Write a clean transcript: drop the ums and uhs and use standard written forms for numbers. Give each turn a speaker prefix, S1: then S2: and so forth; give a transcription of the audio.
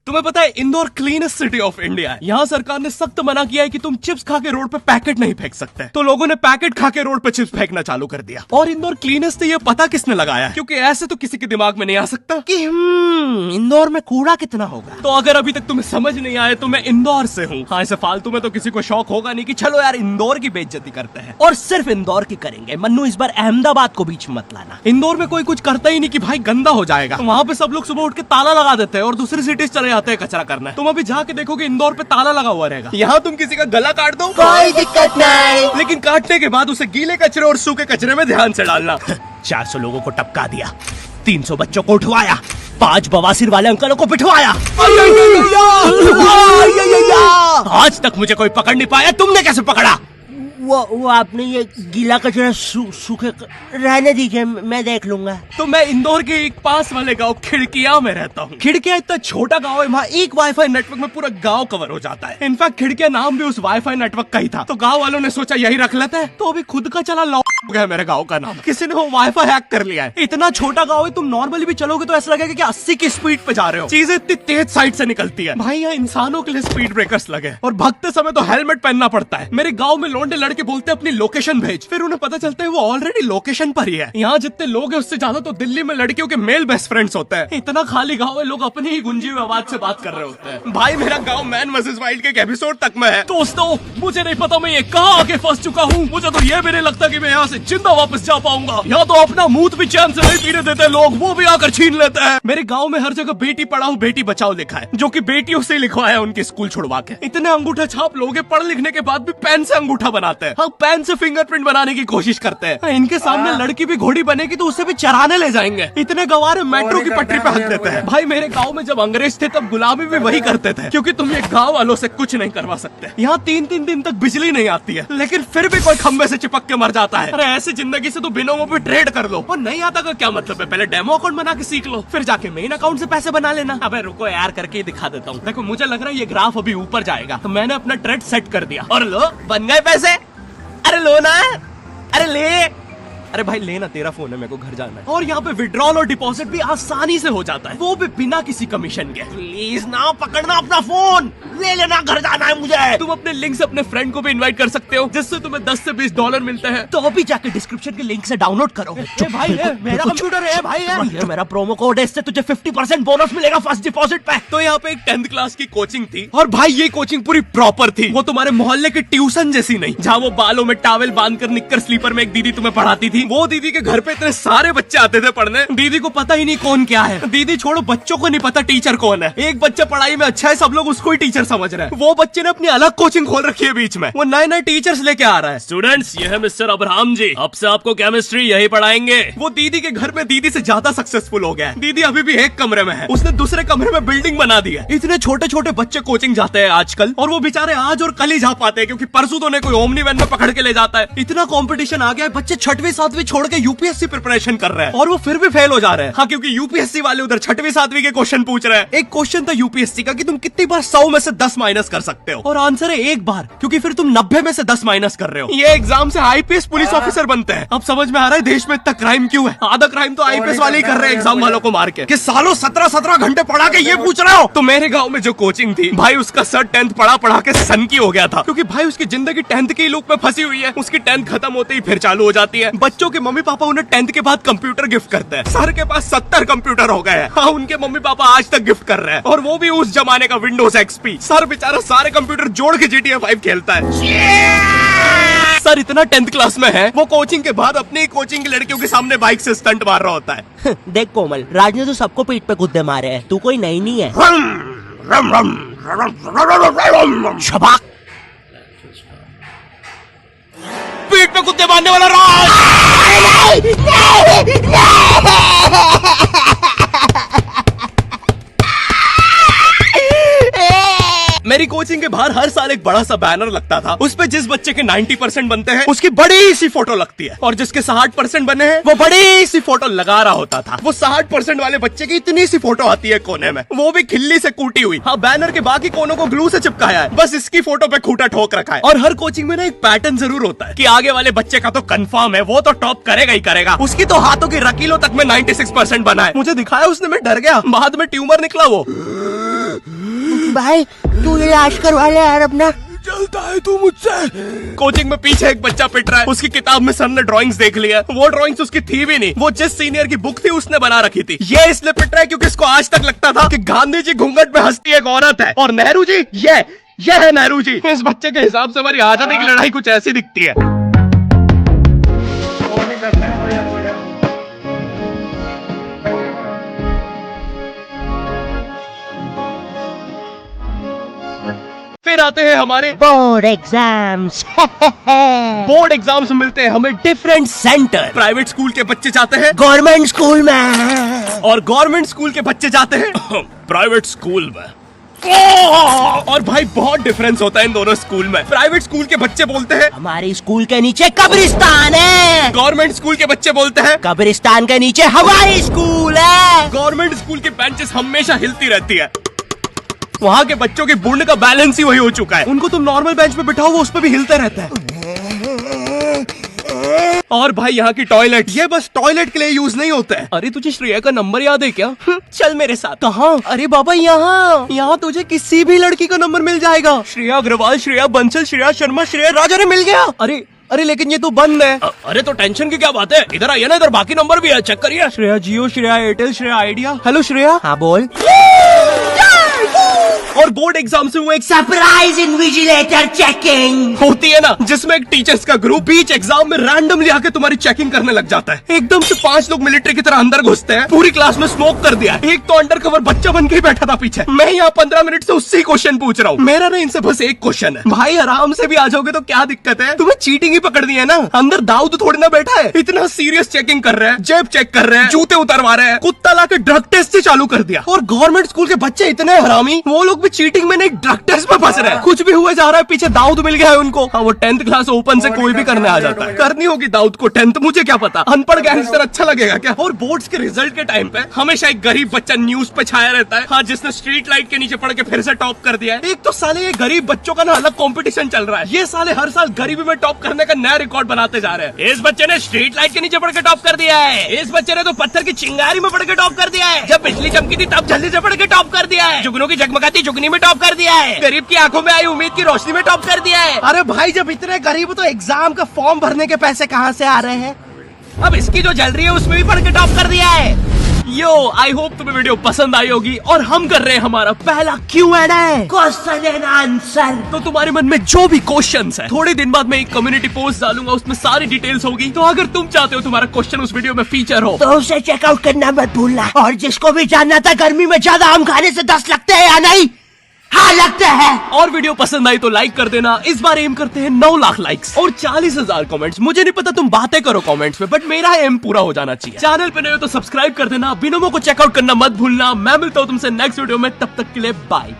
S1: तुम्हें पता है Indore cleanest city of India है। यहाँ सरकार ने सख्त मना किया है कि तुम चिप्स खा के रोड पे पैकेट नहीं फेंक सकते। तो लोगों ने पैकेट खा के रोड पे चिप्स फेंकना चालू कर दिया। और इंदौर क्लीनेस्ट से ये पता किसने लगाया है? क्योंकि ऐसे तो किसी के दिमाग में नहीं आ सकता कि इंदौर में कूड़ा कितना होगा। तो अगर अभी तक तुम्हें समझ नहीं आया तो मैं इंदौर से हूँ। हाँ, ऐसे फालतू में तो किसी को शौक होगा नहीं कि चलो यार इंदौर की बेइज्जती करते हैं। और सिर्फ इंदौर की करेंगे। मन्नू, इस बार अहमदाबाद को बीच में मत लाना। इंदौर में कोई कुछ करता ही नहीं कि भाई गंदा हो जाएगा। तो वहाँ पे सब लोग सुबह उठ के ताला लगा देते हैं और दूसरी सिटीज चले जाते हैं कचरा करना। तुम अभी जाके देखोगे इंदौर पे ताला लगा हुआ रहेगा। यहाँ तुम किसी का गला काट दो
S2: कोई दिक्कत नहीं,
S1: लेकिन काटने के बाद उसे गीले कचरे और सूखे कचरे में ध्यान से डालना। 400 लोगों को टपका दिया, 300 बच्चों को उठवाया, 5 बवासीर वाले अंकलों को बिठवाया। आज तक मुझे कोई पकड़ नहीं पाया, तुमने कैसे पकड़ा?
S2: वो आपने ये गीला कचरा सूखे रहने दीजिए, मैं देख लूंगा।
S1: तो मैं इंदौर के एक पास वाले गांव खिड़किया में रहता हूँ। खिड़किया इतना छोटा गांव है, वहाँ एक वाईफाई नेटवर्क में पूरा गांव कवर हो जाता है। इनफैक्ट खिड़किया नाम भी उस वाईफाई नेटवर्क का ही था। तो गांव वालों ने सोचा यही रख लेते हैं। तो अभी खुद का चला लॉक हो गया मेरे गाँव का नाम। किसी ने वो वाईफाई हैक कर लिया है। इतना छोटा गाँव है, तुम नॉर्मली भी चलोगे तो ऐसा लगेगा कि 80 की स्पीड पे जा रहे हो। चीजें इतनी तेज साइड से निकलती है। भाई यहाँ इंसानों के लिए स्पीड ब्रेकर्स लगे और भगते समय तो हेलमेट पहनना पड़ता है। मेरे गाँव में लौंडे लड़के बोलते अपनी लोकेशन भेज, फिर उन्हें पता चलता है वो ऑलरेडी लोकेशन पर ही है। यहाँ जितने लोग हैं उससे ज्यादा तो दिल्ली में लड़कियों के मेल बेस्ट फ्रेंड्स होते हैं। इतना खाली गांव है, लोग अपनी ही गुंजी हुई आवाज से बात कर रहे होते हैं। भाई मेरा गांव मैन वर्सेस वाइल्ड के एक एपिसोड तक में है। दोस्तों, मुझे नहीं पता मैं ये कहाँ आके फंस चुका हूँ। मुझे तो ये भी नहीं लगता कि मैं यहाँ से जिंदा वापस जा पाऊंगा। यहाँ तो अपना मूत भी चैन से नहीं पीने देते लोग, वो भी आकर छीन लेते हैं। मेरे गाँव में हर जगह बेटी पढ़ाओ बेटी बचाओ लिखा है, जो की बेटियों से लिखवाया उनके स्कूल छुड़वा के। इतने अंगूठा छाप लोग पढ़ लिखने के बाद भी पेन से अंगूठा बनाते हैं। हाँ, पेन से फिंगरप्रिंट बनाने की कोशिश करते हैं। इनके सामने लड़की भी घोड़ी बनेगी तो उसे भी चराने ले जाएंगे। इतने गवार मेट्रो की पटरी पे हक देते हैं। भाई मेरे गांव में जब अंग्रेज थे तब गुलामी भी वही करते थे, क्योंकि तुम ये गांव वालों से कुछ नहीं करवा सकते। यहाँ 3-3 दिन तक बिजली नहीं आती है, लेकिन फिर भी कोई खंबे से चिपक के मर जाता है। अरे ऐसी जिंदगी से तो बिनों में भी ट्रेड कर लो। और नहीं आता का क्या मतलब है? पहले डेमो अकाउंट बना के सीख लो, फिर जाके मेन अकाउंट से पैसे बना लेना। अबे रुको यार, करके दिखा देता हूँ। देखो, मुझे लग रहा है ये ग्राफ अभी ऊपर जाएगा, तो मैंने अपना ट्रेड सेट कर दिया और लो बन गए पैसे। अरे लो ना, अरे ले। अरे भाई लेना, तेरा फोन है, मेरे को घर जाना है। और यहाँ पे विड्रॉल और डिपॉजिट भी आसानी से हो जाता है, वो भी बिना किसी कमीशन के। प्लीज ना पकड़ना अपना फोन, ले लेना, घर जाना है मुझे। तुम अपने लिंक से अपने फ्रेंड को भी इनवाइट कर सकते हो, जिससे तुम्हें 10 से 20 डॉलर मिलते हैं। तो अभी जाके डिस्क्रिप्शन के लिंक से डाउनलोड करो। भाई मेरा कंप्यूटर है भाई, ये मेरा प्रोमो कोड है, इससे तुझे 50% बोनस मिलेगा फर्स्ट डिपॉजिट पे। तो यहाँ पे एक 10th क्लास की कोचिंग थी, और भाई ये कोचिंग पूरी प्रॉपर थी। वो तुम्हारे मोहल्ले की ट्यूशन जैसी नहीं, जहाँ वो बालों में टावल बांधकर निक्कर स्लीपर में एक दीदी तुम्हें पढ़ाती थी। वो दीदी के घर पे इतने सारे बच्चे आते थे पढ़ने, दीदी को पता ही नहीं कौन क्या है। दीदी छोड़ो, बच्चों को नहीं पता टीचर कौन है। एक बच्चा पढ़ाई में अच्छा है, सब लोग उसको ही टीचर समझ रहे हैं। वो बच्चे ने अपनी अलग कोचिंग खोल रखी है बीच में, वो नए नए टीचर्स लेके आ रहा है। स्टूडेंट्स, ये है मिस्टर अब्राहम जी, अब से आपको केमिस्ट्री यही पढ़ाएंगे। वो दीदी के घर में दीदी से ज्यादा सक्सेसफुल हो गया है। दीदी अभी भी एक कमरे में है, उसने दूसरे कमरे में बिल्डिंग बना दी है। इतने छोटे छोटे बच्चे कोचिंग जाते हैं आजकल, और वो बेचारे आज और कल ही जा पाते हैं, क्योंकि परसों तो उन्हें कोई ओमनी वैन में पकड़ के ले जाता है। इतना कंपटीशन आ गया है, बच्चे 6वीं 7वीं छोड़ के यूपीएससी प्रिपरेशन कर रहे हैं, और वो फिर भी फेल हो जा रहे हैं। हाँ, क्योंकि यूपीएससी वाले उधर 6वीं 7वीं के क्वेश्चन पूछ रहे हैं। एक क्वेश्चन था यूपीएससी का कि तुम कितनी बार 100 में से 10 माइनस कर सकते हो, और आंसर है 1 बार, क्योंकि फिर तुम 90 में से 10 माइनस कर रहे हो। ये एग्जाम से आईपीएस पुलिस ऑफिसर बनते हैं। अब समझ में आ रहा है देश में इतना क्राइम क्यों है। आधा क्राइम तो आईपीएस वाले ही कर रहे हैं एग्जाम वालों को मार के, कि सालों 17-17 घंटे पढ़ा के ये पूछ रहे हो। तो मेरे गाँव में जो कोचिंग थी, भाई उसका सर 10th पढ़ा के सन की हो गया था, क्योंकि भाई उसकी जिंदगी 10th की लूप में फंसी हुई है। उसकी 10th खत्म होते ही फिर चालू हो जाती है। बच्चों के मम्मी पापा उन्हें 10th के बाद कंप्यूटर गिफ्ट करते हैं। सर के पास 70 कंप्यूटर हो गए हैं। हाँ, उनके मम्मी पापा आज तक गिफ्ट कर रहे हैं, और वो भी उस जमाने का विंडोज XP। सर बेचारा सारे कंप्यूटर जोड़ के GTA 5 खेलता है। सर इतना 10th क्लास में है, वो कोचिंग के बाद अपनी कोचिंग की लड़कियों के सामने बाइक से स्टंट मार रहा होता है।
S2: देख कोमल, राज ने तो सबको पीठ पे कुत्ते मारे हैं, तू कोई नई नहीं है।
S1: शबाक, पीठ पे कुत्ते मारने वाला राज। मेरी कोचिंग के बाहर हर साल एक बड़ा सा बैनर लगता था, उस पे जिस बच्चे के 90% बनते हैं उसकी बड़ी सी फोटो लगती है, और जिसके 60% बने हैं वो बड़ी सी फोटो लगा रहा होता था। वो 60% वाले बच्चे की इतनी सी फोटो आती है कोने में, वो भी खिल्ली से कूटी हुई। हाँ, बैनर के बाकी कोनों को ग्लू से चिपकाया है, बस इसकी फोटो पे खूंटा ठोक रखा है। और हर कोचिंग में ना एक पैटर्न जरूर होता है कि आगे वाले बच्चे का तो कंफर्म है, वो तो टॉप करेगा ही करेगा। उसकी तो हाथों की रकीलों तक में 96% बना है। मुझे दिखाया उसने, मैं डर गया, बाद में ट्यूमर निकला वो।
S2: भाई तू इलाज करवा ले यार अपना।
S1: चलता है तू मुझसे। कोचिंग में पीछे एक बच्चा पिट रहा है, उसकी किताब में सर ने ड्राइंग्स देख लिया। वो ड्राइंग्स उसकी थी भी नहीं, वो जिस सीनियर की बुक थी उसने बना रखी थी। ये इसलिए पिट रहा है क्योंकि इसको आज तक लगता था कि गांधी जी घूंघट में हंसती एक औरत है और नेहरू जी ये है नेहरू जी। इस बच्चे के हिसाब से हमारी आजादी की लड़ाई कुछ ऐसी दिखती है। फिर आते हैं हमारे
S2: बोर्ड एग्जाम्स।
S1: बोर्ड एग्जाम्स मिलते हैं हमें डिफरेंट सेंटर। प्राइवेट स्कूल के बच्चे जाते हैं
S2: गवर्नमेंट स्कूल में
S1: और गवर्नमेंट स्कूल के बच्चे जाते हैं प्राइवेट स्कूल में। और भाई बहुत डिफरेंस होता है इन दोनों स्कूल में। प्राइवेट स्कूल के बच्चे बोलते हैं
S2: हमारी स्कूल के नीचे कब्रिस्तान है।
S1: गवर्नमेंट स्कूल के बच्चे बोलते हैं
S2: कब्रिस्तान के नीचे हमारी स्कूल है।
S1: गवर्नमेंट स्कूल की बेंचेस हमेशा हिलती रहती है। वहाँ के बच्चों के बुंड का बैलेंस ही वही हो चुका है। उनको तुम नॉर्मल बेंच पे बिठाओ वो उस पे भी हिलते रहता है। और भाई यहाँ की टॉयलेट ये बस टॉयलेट के लिए यूज नहीं होता है। अरे तुझे श्रेया का नंबर याद है क्या? चल मेरे साथ। कहाँ? अरे बाबा यहाँ तुझे किसी भी लड़की का नंबर मिल जाएगा। श्रेया अग्रवाल, श्रेया बंसल, श्रेया शर्मा, श्रेया राजा ने मिल गया। अरे लेकिन ये तो बंद है। अरे तो टेंशन की क्या बात है, इधर आइए ना, इधर बाकी नंबर भी है, चेक करिए। श्रेया जियो, श्रेया एयरटेल, श्रेया आइडिया। हेलो श्रेया।
S2: हाँ बोल।
S1: और बोर्ड एग्जाम से वो एक
S2: सरप्राइज इन्विजिलेटर चेकिंग
S1: होती है ना, जिसमें एक टीचर्स का ग्रुप बीच एग्जाम में रैंडमली आके तुम्हारी चेकिंग करने लग जाता है। एकदम से 5 लोग मिलिट्री की तरह अंदर घुसते हैं, पूरी क्लास में स्मोक कर दिया। एक तो अंडर कवर बच्चा बन के ही बैठा था पीछे। मैं यहाँ 15 मिनट से उससे क्वेश्चन पूछ रहा हूँ। मेरा ना इनसे बस एक क्वेश्चन है, भाई आराम से भी आ जाओगे तो क्या दिक्कत है? तुम्हें चीटिंग ही पकड़नी है ना, अंदर दाऊद थोड़ी ना बैठा है। इतना सीरियस चेकिंग कर रहे हैं, जेब चेक कर रहे हैं, जूते उतरवा रहे हैं, कुत्ता लाके ड्रग टेस्ट से चालू कर दिया। और गवर्नमेंट स्कूल के बच्चे इतने हरामी, वो लोग भी चीटिंग में नहीं ड्रग टेस्ट में फंस रहे हैं। कुछ भी हुआ जा रहा है, पीछे दाऊद मिल गया है उनको। हाँ वो 10th क्लास ओपन से कोई भी करने आ जाता है। करनी होगी दाऊद को 10th, मुझे क्या पता, अनपढ़ गैंगस्टर अच्छा लगेगा क्या? और बोर्ड्स के रिजल्ट के टाइम पे हमेशा एक गरीब बच्चा न्यूज पे छाया रहता है, हाँ जिसने स्ट्रीट लाइट के नीचे पड़ के फिर से टॉप कर दिया है। एक तो साले ये गरीब बच्चों का ना अलग कंपटीशन चल रहा है। ये साले हर साल गरीबी में टॉप करने का नया रिकॉर्ड बनाते जा रहे हैं। इस बच्चे ने स्ट्रीट लाइट के नीचे पड़ के टॉप कर दिया है, इस बच्चे ने तो पत्थर की चिंगारी में पड़ के टॉप कर दिया है, जब बिजली चमकी थी तब जल्दी से पड़ के टॉप कर दिया है, जुगनों की जगमगाती जुगनी में टॉप कर दिया है, गरीब की आंखों में आई उम्मीद की रोशनी में टॉप कर दिया है।
S2: अरे भाई जब इतने गरीब हो तो एग्जाम का फॉर्म भरने के पैसे कहाँ से आ रहे हैं?
S1: अब इसकी जो जल रही है उसमें भी पढ़ के टॉप कर दिया है। यो आई होप तुम्हें वीडियो पसंद आई होगी और हम कर रहे हैं हमारा पहला Q&A,
S2: क्वेश्चन एंड आंसर।
S1: तो तुम्हारे मन में जो भी क्वेश्चंस है, थोड़े दिन बाद मैं एक कम्युनिटी पोस्ट डालूंगा, उसमें सारी डिटेल्स होगी। तो अगर तुम चाहते हो तुम्हारा क्वेश्चन उस वीडियो में फीचर हो
S2: तो उसे चेकआउट करना मत भूलना। और जिसको भी जानना था गर्मी में ज्यादा आम खाने से दस्त लगते हैं या नहीं, हाँ लगता है।
S1: और वीडियो पसंद आई तो लाइक कर देना। इस बार एम करते हैं 9 लाख लाइक्स और 40,000 कमेंट्स। मुझे नहीं पता तुम बातें करो कमेंट्स में, बट मेरा एम पूरा हो जाना चाहिए। चैनल पे नए हो तो सब्सक्राइब कर देना, बिनोमो को चेकआउट करना मत भूलना। मैं मिलता हूँ तुमसे नेक्स्ट वीडियो में, तब तक के लिए बाय।